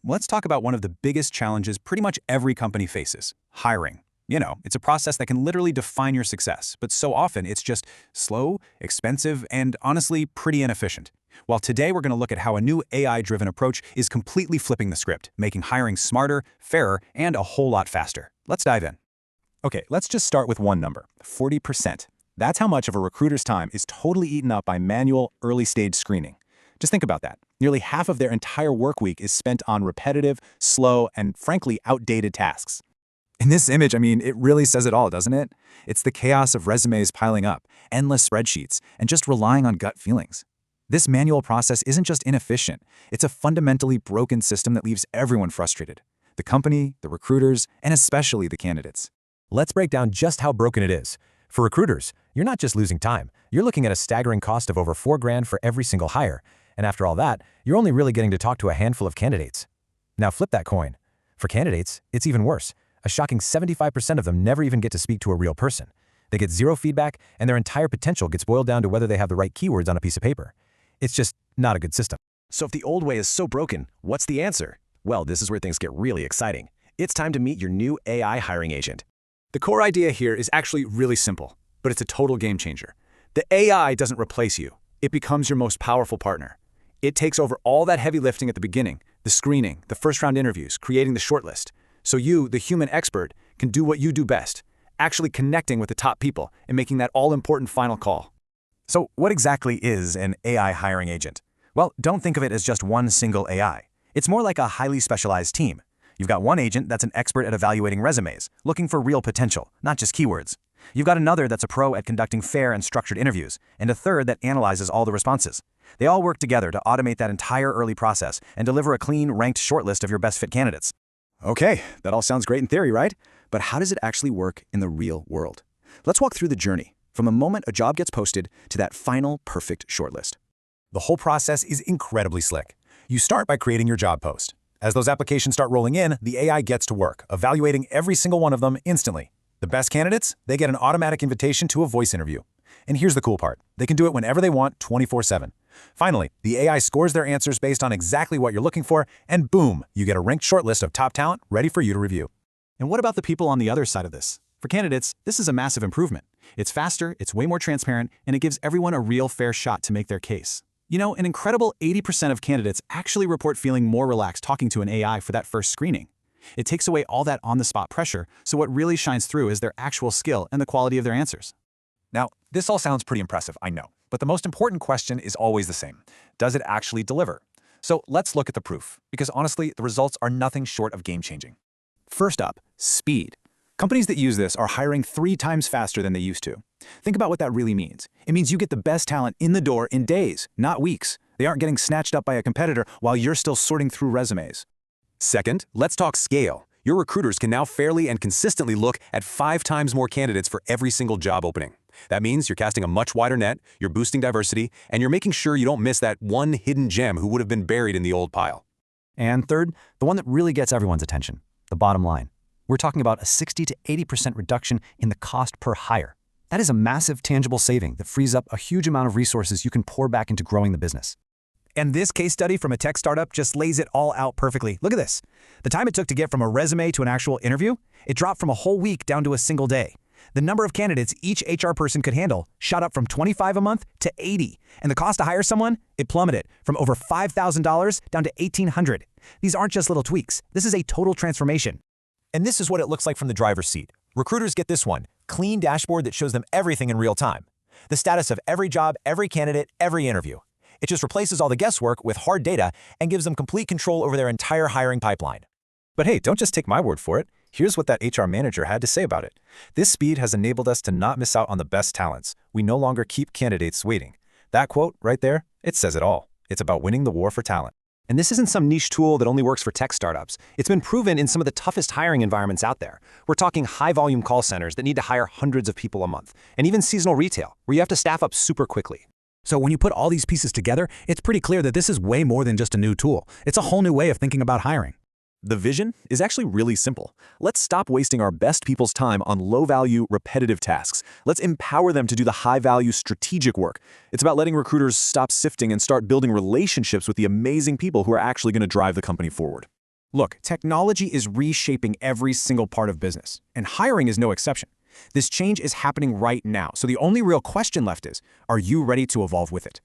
Let's talk about one of the biggest challenges pretty much every company faces: hiring. It's a process that can literally define your success, but so often it's just slow, expensive, and honestly pretty inefficient. Well, today we're going to look at how a new AI-driven approach is completely flipping the script, making hiring smarter, fairer, and a whole lot faster. Let's dive in. Okay, let's just start with one number: 40%. That's how much of a recruiter's time is totally eaten up by manual, early-stage screening. Just think about that. Nearly half of their entire work week is spent on repetitive, slow, and frankly outdated tasks. In this image, it really says it all, doesn't it? It's the chaos of resumes piling up, endless spreadsheets, and just relying on gut feelings. This manual process isn't just inefficient, it's a fundamentally broken system that leaves everyone frustrated: the company, the recruiters, and especially the candidates. Let's break down just how broken it is. For recruiters, you're not just losing time, you're looking at a staggering cost of over $4,000 for every single hire. And after all that, you're only really getting to talk to a handful of candidates. Now flip that coin. For candidates, it's even worse. A shocking 75% of them never even get to speak to a real person. They get zero feedback, and their entire potential gets boiled down to whether they have the right keywords on a piece of paper. It's just not a good system. So if the old way is so broken, what's the answer? Well, this is where things get really exciting. It's time to meet your new AI hiring agent. The core idea here is actually really simple, but it's a total game changer. The AI doesn't replace you. It becomes your most powerful partner. It takes over all that heavy lifting at the beginning: the screening, the first-round interviews, creating the shortlist. So you, the human expert, can do what you do best: actually connecting with the top people and making that all-important final call. So what exactly is an AI hiring agent? Well, don't think of it as just one single AI. It's more like a highly specialized team. You've got one agent that's an expert at evaluating resumes, looking for real potential, not just keywords. You've got another that's a pro at conducting fair and structured interviews, and a third that analyzes all the responses. They all work together to automate that entire early process and deliver a clean, ranked shortlist of your best fit candidates. Okay, that all sounds great in theory, right? But how does it actually work in the real world? Let's walk through the journey, from the moment a job gets posted to that final perfect shortlist. The whole process is incredibly slick. You start by creating your job post. As those applications start rolling in, the AI gets to work, evaluating every single one of them instantly. The best candidates, they get an automatic invitation to a voice interview. And here's the cool part: they can do it whenever they want, 24/7. Finally, the AI scores their answers based on exactly what you're looking for, and boom, you get a ranked shortlist of top talent ready for you to review. And what about the people on the other side of this? For candidates, this is a massive improvement. It's faster, it's way more transparent, and it gives everyone a real fair shot to make their case. An incredible 80% of candidates actually report feeling more relaxed talking to an AI for that first screening. It takes away all that on-the-spot pressure, so what really shines through is their actual skill and the quality of their answers. Now, this all sounds pretty impressive, I know, but the most important question is always the same: does it actually deliver? So let's look at the proof, because honestly, the results are nothing short of game-changing. First up, speed. Companies that use this are hiring 3 times faster than they used to. Think about what that really means. It means you get the best talent in the door in days, not weeks. They aren't getting snatched up by a competitor while you're still sorting through resumes. Second, let's talk scale. Your recruiters can now fairly and consistently look at 5 times more candidates for every single job opening. That means you're casting a much wider net, you're boosting diversity, and you're making sure you don't miss that one hidden gem who would have been buried in the old pile. And third, the one that really gets everyone's attention: the bottom line. We're talking about a 60 to 80% reduction in the cost per hire. That is a massive tangible saving that frees up a huge amount of resources you can pour back into growing the business. And this case study from a tech startup just lays it all out perfectly. Look at this. The time it took to get from a resume to an actual interview, it dropped from a whole week down to a single day. The number of candidates each HR person could handle shot up from 25 a month to 80. And the cost to hire someone, it plummeted from over $5,000 down to $1,800. These aren't just little tweaks. This is a total transformation. And this is what it looks like from the driver's seat. Recruiters get this one: clean dashboard that shows them everything in real time. The status of every job, every candidate, every interview. It just replaces all the guesswork with hard data and gives them complete control over their entire hiring pipeline. But hey, don't just take my word for it. Here's what that HR manager had to say about it: "This speed has enabled us to not miss out on the best talents. We no longer keep candidates waiting." That quote right there, it says it all. It's about winning the war for talent. And this isn't some niche tool that only works for tech startups. It's been proven in some of the toughest hiring environments out there. We're talking high-volume call centers that need to hire hundreds of people a month, and even seasonal retail, where you have to staff up super quickly. So when you put all these pieces together, it's pretty clear that this is way more than just a new tool. It's a whole new way of thinking about hiring. The vision is actually really simple. Let's stop wasting our best people's time on low-value, repetitive tasks. Let's empower them to do the high-value, strategic work. It's about letting recruiters stop sifting and start building relationships with the amazing people who are actually going to drive the company forward. Look, technology is reshaping every single part of business, and hiring is no exception. This change is happening right now, so the only real question left is, are you ready to evolve with it?